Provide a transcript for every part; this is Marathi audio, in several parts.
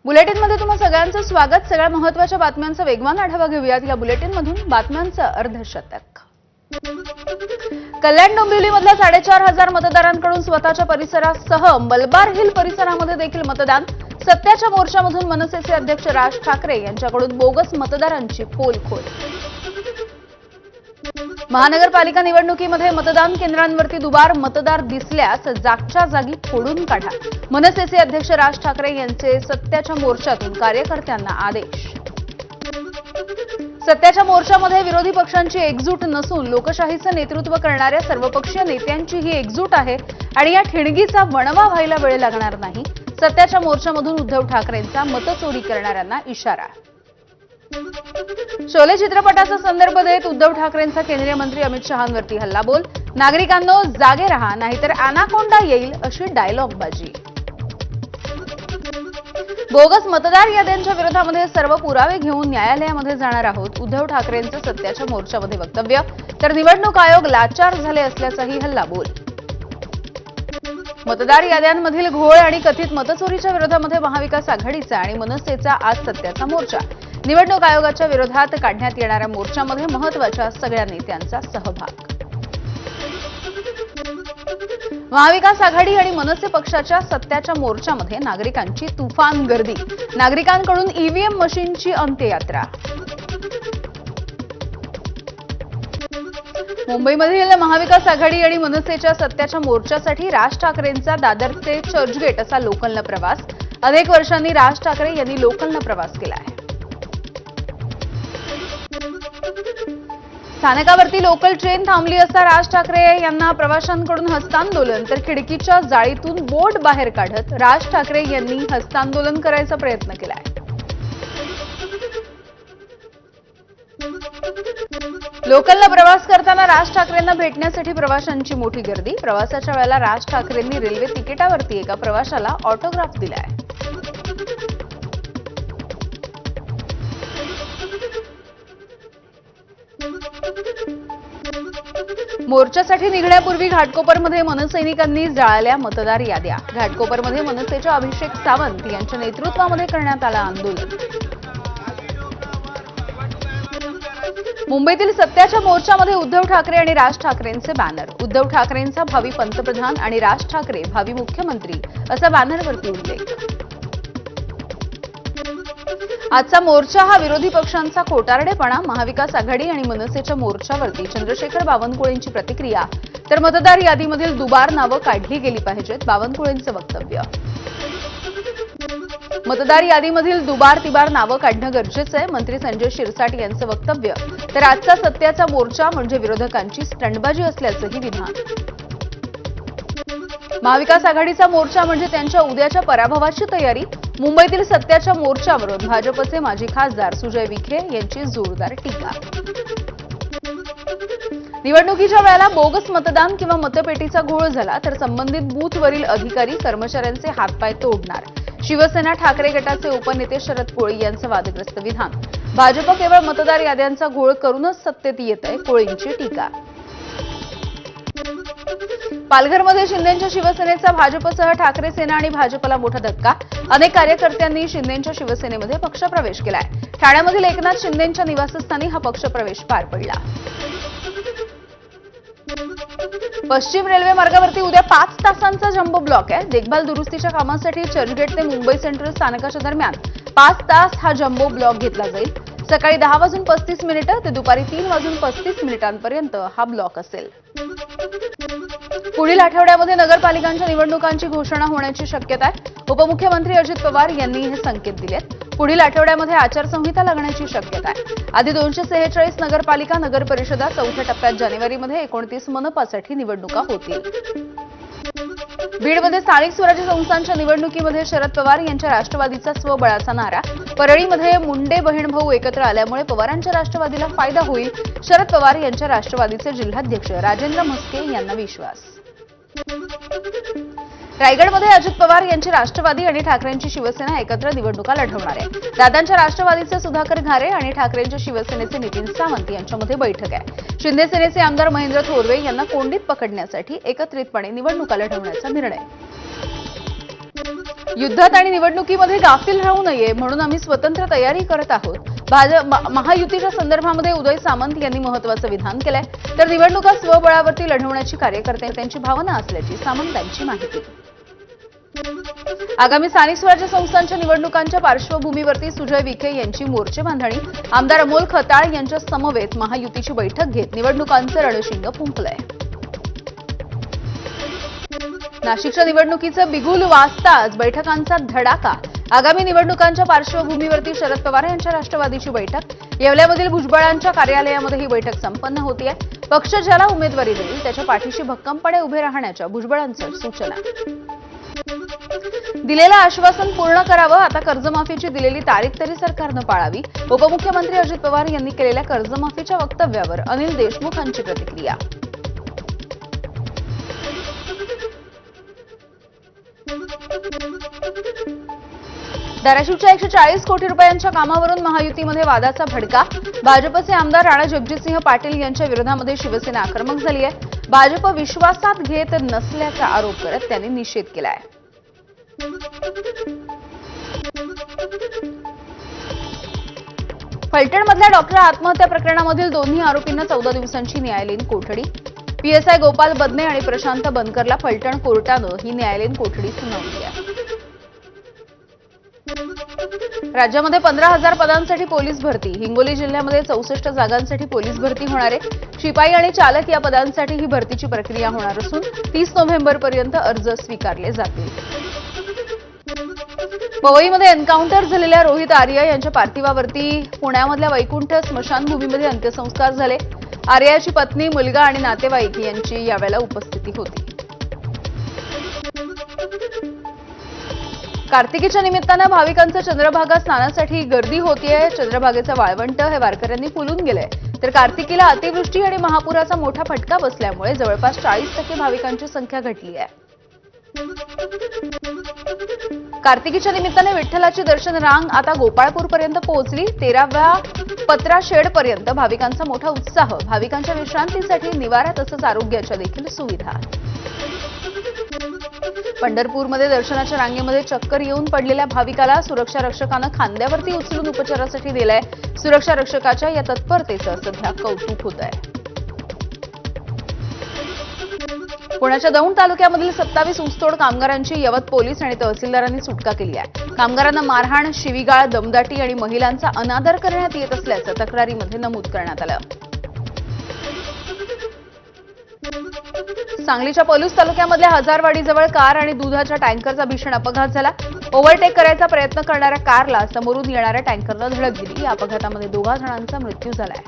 बुलेटिनमध्ये तुम्हा सगळ्यांचं स्वागत। सगळ्या महत्त्वाच्या बातम्यांचा वेगवान आढावा घेऊयात या बुलेटिनमधून। बातम्यांचं अर्धशतक। कल्याण डोंबिवलीमधल्या 4,500 मतदारांकडून स्वतःच्या परिसरासह मलबार हिल परिसरामध्ये देखील मतदान। सत्याच्या मोर्चामधून मनसेचे अध्यक्ष राज ठाकरे यांच्याकडून बोगस मतदारांची पोलखोल। महानगरपालिका निवडणुकीमध्ये मतदान केंद्रांवरती दुबार मतदार दिसल्यास जागच्या जागी फोडून काढा। मनसेचे अध्यक्ष राज ठाकरे यांचे सत्याच्या मोर्चातून कार्यकर्त्यांना आदेश। सत्याच्या मोर्चामध्ये विरोधी पक्षांची एकजूट नसून लोकशाहीचं नेतृत्व करणाऱ्या सर्वपक्षीय नेत्यांची ही एकजूट आहे आणि या ठिणगीचा वणवा व्हायला वेळ लागणार नाही। सत्याच्या मोर्चामधून उद्धव ठाकरेंचा मतचोरी करणाऱ्यांना इशारा। शोले चित्रपटाचा संदर्भ देत उद्धव ठाकरेंचा केंद्रीय मंत्री अमित शहांवरती हल्लाबोल। नागरिकांनो जागे रहा नाहीतर अनाकोंडा येईल अशी डायलॉगबाजी। बोगस मतदार याद्यांच्या विरोधामध्ये सर्व पुरावे घेऊन न्यायालयामध्ये जाणार आहोत। उद्धव ठाकरेंचं सत्याच्या मोर्चामध्ये वक्तव्य। तर निवडणूक आयोग लाचार झाले असल्याचाही हल्लाबोल। मतदार याद्यांमधील घोळ आणि कथित मतचोरीच्या विरोधामध्ये महाविकास आघाडीचा आणि मनसेचा आज सत्याचा मोर्चा। निवडणूक आयोगाच्या विरोधात काढण्यात येणाऱ्या मोर्चामध्ये महत्त्वाच्या सगळ्या नेत्यांचा सहभाग। महाविकास आघाडी आणि मनसे पक्षाच्या सत्याच्या मोर्चामध्ये नागरिकांची तुफान गर्दी। नागरिकांकडून ईव्हीएम मशीनची अंत्ययात्रा। मुंबईमधील महाविकास आघाडी आणि मनसेच्या सत्याच्या मोर्चासाठी राज ठाकरेंचा दादर ते चर्चगेट असा लोकलनं प्रवास। अनेक वर्षांनी राज ठाकरे यांनी लोकलनं प्रवास केला आहे। स्थानकावरती लोकल ट्रेन थांबली असता राज ठाकरे यांना प्रवाशांकडून हस्तांदोलन तर खिडकीच्या जाळीतून बोट बाहेर काढत राज ठाकरे यांनी हस्तांदोलन करायचा प्रयत्न केलाय। लोकलला प्रवास करताना राज ठाकरेंना भेटण्यासाठी प्रवाशांची मोठी गर्दी। प्रवासाच्या वेळेला राज ठाकरेंनी रेल्वे तिकिटावरती एका प्रवाशाला ऑटोग्राफ दिलाय। मोर्चासाठी निघण्यापूर्वी घाटकोपरमध्ये मनसैनिकांनी जाळल्या मतदार याद्या। घाटकोपरमध्ये मनसेच्या अभिषेक सावंत यांच्या नेतृत्वामध्ये करण्यात आलं आंदोलन। मुंबईतील सत्याच्या मोर्चामध्ये उद्धव ठाकरे आणि राज ठाकरेंचे बॅनर। उद्धव ठाकरेंचा भावी पंतप्रधान आणि राज ठाकरे भावी मुख्यमंत्री असा बॅनरवरती उल्लेख। आजचा मोर्चा हा विरोधी पक्षांचा खोटारडेपणा। महाविकास आघाडी आणि मनसेच्या मोर्चावरती चंद्रशेखर बावनकुळेंची प्रतिक्रिया। तर मतदार यादीमधील दुबार नावं काढली गेली पाहिजेत बावनकुळेंचं वक्तव्य। मतदार यादीमधील दुबार तिबार नावं काढणं गरजेचं आहे मंत्री संजय शिरसाट यांचं वक्तव्य। तर आजचा सत्याचा मोर्चा म्हणजे विरोधकांची स्टंटबाजी असल्याचंही विधान। महाविकास आघाडीचा मोर्चा म्हणजे त्यांच्या उद्याच्या पराभवाची तयारी। मुंबईतील सत्याच्या मोर्चावरून भाजपचे माजी खासदार सुजय विखे यांची जोरदार टीका। निवडणुकीच्या वेळेला बोगस मतदान किंवा मतपेटीचा घोळ झाला तर संबंधित बूथवरील अधिकारी कर्मचाऱ्यांचे हातपाय तोडणार। शिवसेना ठाकरे गटाचे उपनेते शरद कोळी यांचं वादग्रस्त विधान। भाजप केवळ मतदार याद्यांचा घोळ करूनच सत्तेत येतंय, कोळींची टीका। पालघरमध्ये शिंदेंच्या शिवसेनेचा भाजपसह ठाकरे सेना आणि भाजपला मोठा धक्का। अनेक कार्यकर्त्यांनी शिंदेंच्या शिवसेनेमध्ये पक्षप्रवेश केलाय। ठाण्यामधील एकनाथ शिंदेंच्या निवासस्थानी हा पक्षप्रवेश पार पडला। पश्चिम रेल्वे मार्गावरती उद्या 5 तासांचा जम्बो ब्लॉक आहे। देखभाल दुरुस्तीच्या कामासाठी चर्चगेट ते मुंबई सेंट्रल स्थानकाच्या दरम्यान 5 तास हा जम्बो ब्लॉक घेतला जाईल। सकाळी 10:35 ते दुपारी 3:35 हा ब्लॉक असेल। पुढील आठवड्यामध्ये नगरपालिकांच्या निवडणुकांची घोषणा होण्याची शक्यता आहे। उपमुख्यमंत्री अजित पवार यांनी हे संकेत दिलेत। पुढील आठवड्यामध्ये आचारसंहिता लागण्याची शक्यता आहे। आधी 246 नगरपालिका नगरपरिषदा चौथ्या टप्प्यात जानेवारीमध्ये 29 मनपासाठी निवडणुका होतील। बीडमध्ये स्थानिक स्वराज्य संस्थांच्या निवडणुकीमध्ये शरद पवार यांच्या राष्ट्रवादीचा स्वबळाचा नारा। परळीमध्ये मुंडे बहीणभाऊ एकत्र आल्यामुळे पवारांच्या राष्ट्रवादीला फायदा होईल। शरद पवार यांच्या राष्ट्रवादीचे जिल्हाध्यक्ष राजेंद्र म्हस्के यांना विश्वास। रायगडमध्ये अजित पवार यांची राष्ट्रवादी आणि ठाकरेंची शिवसेना एकत्र निवडणुका लढवणार आहे। दादांच्या राष्ट्रवादीचे सुधाकर घारे आणि ठाकरेंच्या शिवसेनेचे नितीन सावंत यांच्यामध्ये बैठक आहे। शिंदे सेनेचे आमदार महेंद्र थोरवे यांना कोंडीत पकडण्यासाठी एकत्रितपणे निवडणुका लढवण्याचा निर्णय। युद्धात आणि निवडणुकीमध्ये गाफील राहू नये म्हणून आम्ही स्वतंत्र तयारी करत आहोत। महायुतीच्या संदर्भामध्ये उदय सामंत यांनी महत्त्वाचं विधान केलंय, तर निवडणुका स्वबळावरती लढवण्याची कार्यकर्त्यांची भावना असल्याची सामंतांची माहिती। आगामी स्थानिक स्वराज्य संस्थांच्या निवडणुकांच्या पार्श्वभूमीवरती सुजय विखे यांची मोर्चे बांधणी, आमदार अमोल खताळ यांच्या समवेत महायुतीची बैठक घेत निवडणुकांचं रणशिंग फुंकलंय। नाशिकच्या निवडणुकीचं बिगुल वाजताच बैठकांचा धडाका। आगामी निवडणुकांच्या पार्श्वभूमीवरती शरद पवार यांच्या राष्ट्रवादीची बैठक, येवल्यामधील भुजबळांच्या कार्यालयामध्ये ही बैठक संपन्न होतीये। पक्ष ज्याला उमेदवारी देईल त्याच्या पाठीशी भक्कमपणे उभे राहण्याच्या भुजबळांच्या सूचना। दिलेलं आश्वासन पूर्ण करावं, आता कर्जमाफीची दिलेली तारीख तरी सरकारनं पाळावी। उपमुख्यमंत्री अजित पवार यांनी केलेल्या कर्जमाफीच्या वक्तव्यावर अनिल देशमुख यांची प्रतिक्रिया। धाराशिवच्या 140 कोटी रुपयांच्या कामावरून महायुतीमध्ये वादाचा भडका। भाजपचे आमदार राणा जगजितसिंह पाटील यांच्या विरोधामध्ये शिवसेना आक्रमक झाली आहे। भाजप विश्वासात घेत नसल्याचा आरोप करत त्यांनी निषेध केलाय। फलटणमधल्या डॉक्टर आत्महत्या प्रकरणामधील दोन्ही आरोपींना 14 दिवसांची न्यायालयीन कोठडी। पीएसआय गोपाल बदने आणि प्रशांत बनकरला फलटण कोर्टानं ही न्यायालयीन कोठडी सुनावली आहे। राज्यामध्ये 15,000 पदांसाठी पोलीस भरती। हिंगोली जिल्ह्यामध्ये 64 जागांसाठी पोलीस भरती होणार आहे। शिपाई आणि चालक या पदांसाठी ही भरतीची प्रक्रिया होणार असून 30 नोव्हेंबरपर्यंत अर्ज स्वीकारले जातील। पवईमध्ये एन्काउंटर झालेल्या रोहित आर्य यांच्या पार्थिवावरती पुण्यामधल्या वैकुंठ स्मशानभूमीमध्ये अंत्यसंस्कार झाले। आर्याची पत्नी, मुलगा आणि नातेवाईक यांची यावेळेला उपस्थिती होती। कार्तिकीच्या निमित्तानं भाविकांचं चंद्रभागा स्नानासाठी गर्दी होतीये। चंद्रभागेचं वाळवंट हे वारकऱ्यांनी फुलून गेलंय, तर कार्तिकीला अतिवृष्टी आणि महापुराचा मोठा फटका बसल्यामुळे जवळपास 40% भाविकांची संख्या घटली आहे। कार्तिकीच्या निमित्ताने विठ्ठलाची दर्शन रांग आता गोपाळपूरपर्यंत पोहोचली। 13व्या पत्रा शेडपर्यंत भाविकांचा मोठा उत्साह। भाविकांच्या विश्रांतीसाठी निवारा तसंच आरोग्याच्या देखील सुविधा। पंढरपूरमध्ये दर्शनाच्या रांगेमध्ये चक्कर येऊन पडलेल्या भाविकाला सुरक्षा रक्षकानं खांद्यावरती उचलून उपचारासाठी दिलाय। सुरक्षा रक्षकाच्या या तत्परतेचं सध्या कौतुक होत आहे। पुण्याच्या दौंड तालुक्यामधील 27 ऊसतोड कामगारांची यवत पोलीस आणि तहसीलदारांनी सुटका केली आहे। कामगारांना मारहाण, शिवीगाळ, दमदाटी आणि महिलांचा अनादर करण्यात येत असल्याचं तक्रारीमध्ये नमूद करण्यात आलं। सांगलीच्या पलूस तालुक्यामधल्या हजारवाडीजवळ कार आणि दुधाच्या टँकरचा भीषण अपघात झाला। ओव्हरटेक करायचा प्रयत्न करणाऱ्या कारला समोरून येणाऱ्या टँकरनं धडक दिली। या अपघातामध्ये 2 जणांचा मृत्यू झालाय।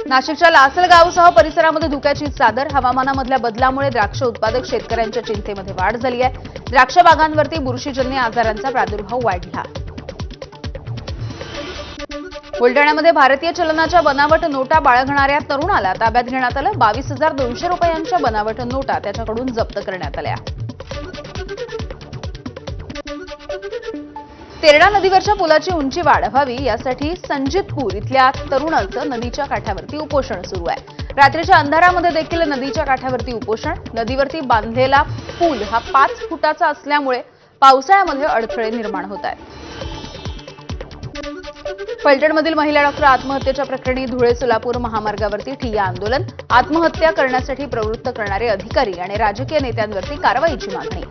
नाशिकच्या लासलगावसह परिसरामध्ये धुक्याची चादर। हवामानामधल्या बदलामुळे द्राक्ष उत्पादक शेतकऱ्यांच्या चिंतेमध्ये वाढ झाली आहे। द्राक्ष बागांवरती बुरशीजन्य आजारांचा प्रादुर्भाव वाढला। बुलढाण्यामध्ये भारतीय चलनाच्या बनावट नोटा बाळगणाऱ्या तरुणाला ताब्यात घेण्यात आलं। 22,200 रुपयांच्या बनावट नोटा त्याच्याकडून जप्त करण्यात आल्या। तेरणा नदीवरच्या पुलाची उंची वाढवावी यासाठी संजितपूर इथल्या तरुणाचं नदीच्या काठावरती उपोषण सुरू आहे। रात्रीच्या अंधारामध्ये देखील नदीच्या काठावरती उपोषण। नदीवरती बांधलेला पूल हा 5 फुटाचा असल्यामुळे पावसाळ्यामध्ये अडथळे निर्माण होत आहेत। फलटणमधील महिला डॉक्टर आत्महत्येच्या प्रकरणी धुळे सोलापूर महामार्गावरती ठिय्या आंदोलन। आत्महत्या करण्यासाठी प्रवृत्त करणारे अधिकारी आणि राजकीय नेत्यांवरती कारवाईची मागणी।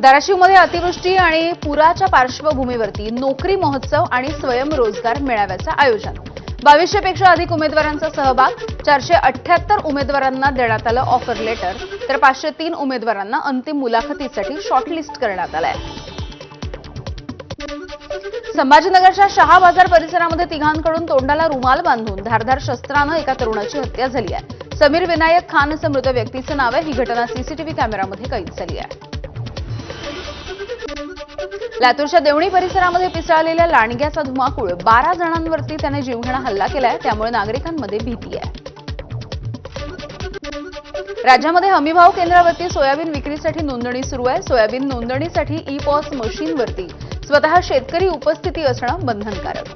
धाराशिवमध्ये अतिवृष्टी आणि पुराच्या पार्श्वभूमीवरती नोकरी महोत्सव आणि स्वयंरोजगार मेळाव्याचं आयोजन। 2200 पेक्षा अधिक उमेदवारांचा सहभाग। 478 उमेदवारांना देण्यात आलं ऑफर लेटर, तर 503 उमेदवारांना अंतिम मुलाखतीसाठी शॉर्टलिस्ट करण्यात आलंय। संभाजीनगरच्या शहा बाजार परिसरामध्ये तिघांकडून तोंडाला रुमाल बांधून धारदार शस्त्रानं एका तरुणाची हत्या झाली आहे। समीर विनायक खान असं मृत व्यक्तीचं नाव आहे। ही घटना सीसीटीव्ही कॅमेरामध्ये कैद झाली आहे। लातूरच्या देवणी परिसरामध्ये पिसाळलेल्या लांडग्याचा धुमाकूळ। 12 जणांवरती त्याने जीवघेणा हल्ला केलाय, त्यामुळे नागरिकांमध्ये भीती आहे। राज्यामध्ये हमीभाव केंद्रावरती सोयाबीन विक्रीसाठी नोंदणी सुरू आहे। सोयाबीन नोंदणीसाठी ई-पॉस मशीनवरती स्वतः शेतकरी उपस्थिती असणं बंधनकारक।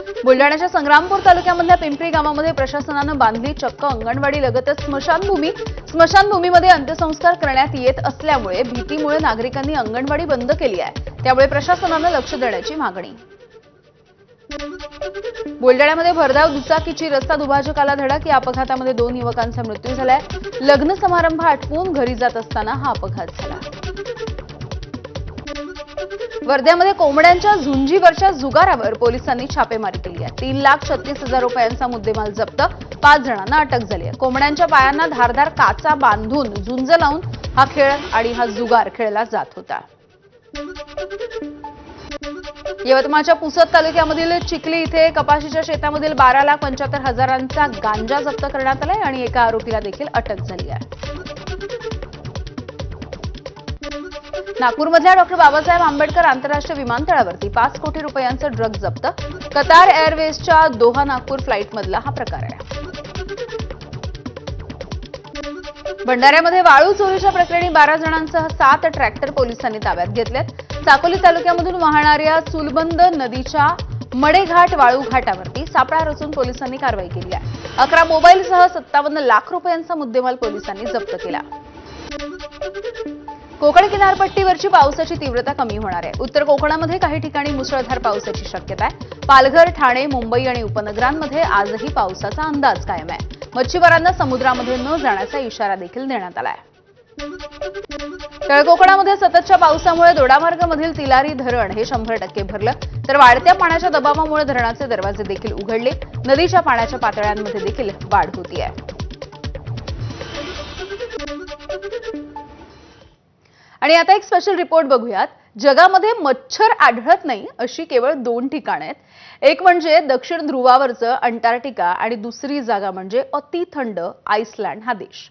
बुलढाण्याच्या संग्रामपूर तालुक्यामधल्या पिंपरी गावामध्ये प्रशासनानं बांधली चक्क अंगणवाडी लगतच स्मशानभूमी. स्मशानभूमीमध्ये अंत्यसंस्कार करण्यात येत असल्यामुळे भीतीमुळे नागरिकांनी अंगणवाडी बंद केली आहे. त्यामुळे प्रशासनानं लक्ष देण्याची मागणी. बुलढाण्यामध्ये भरधाव दुचाकीची रस्ता दुभाजकाला धडक. या अपघातामध्ये 2 युवकांचा मृत्यू झालाय. लग्न समारंभ आटपून घरी जात असताना हा अपघात झाला. वर्ध्यामध्ये कोंबड्यांच्या झुंजीवरच्या जुगारावर पोलिसांनी छापेमारी केली आहे. 3,36,000 रुपयांचा मुद्देमाल जप्त. 5 जणांना अटक झाली आहे. कोंबड्यांच्या पायांना धारदार काचा बांधून झुंज लावून हा खेळ आणि हा जुगार खेळला जात होता. यवतमाळच्या पुसद तालुक्यामधील चिखली इथे कपाशीच्या शेतामधील 12,75,000चा गांजा जप्त करण्यात आलाय आणि एका आरोपीला देखील अटक झाली आहे. नागपूरमधल्या डॉक्टर बाबासाहेब आंबेडकर आंतरराष्ट्रीय विमानतळावरती 5 कोटी रुपयांचं ड्रग्ज जप्त. कतार एअरवेजच्या दोहा नागपूर फ्लाईटमधला हा प्रकार आहे. भंडाऱ्यामध्ये वाळू चोरीच्या प्रकरणी 12 जणांसह 7 ट्रॅक्टर पोलिसांनी ताब्यात घेतलेत. साकोली तालुक्यामधून वाहणाऱ्या चुलबंद नदीच्या मडेघाट वाळू घाटावरती सापळा रचून पोलिसांनी कारवाई केली आहे. 11 मोबाईलसह 57 लाख रुपयांचा मुद्देमाल पोलिसांनी जप्त केला. कोकण किनारपट्टीवरची पावसाची तीव्रता कमी होणार आहे. उत्तर कोकणामध्ये काही ठिकाणी मुसळधार पावसाची शक्यता आहे. पालघर, ठाणे, मुंबई आणि उपनगरांमध्ये आजही पावसाचा अंदाज कायम आहे. मच्छीमारांना समुद्रामध्ये न जाण्याचा इशारा देखील देण्यात आला आहे. तळ कोकणामध्ये सततच्या पावसामुळे दोडामार्गमधील तिलारी धरण हे 100% भरलं. तर वाढत्या पाण्याच्या दबावामुळे धरणाचे दरवाजे देखील उघडले. नदीच्या पाण्याच्या पातळ्यांमध्ये देखील वाढ होती आहे. आणि आता एक स्पेशल रिपोर्ट बघूयात. जगामध्ये मच्छर आढळत नाही अशी केवळ 2 ठिकाणं आहेत. एक म्हणजे दक्षिण ध्रुवावरचं अंटार्क्टिका आणि दुसरी जागा म्हणजे अतिथंड आइसलँड हा देश.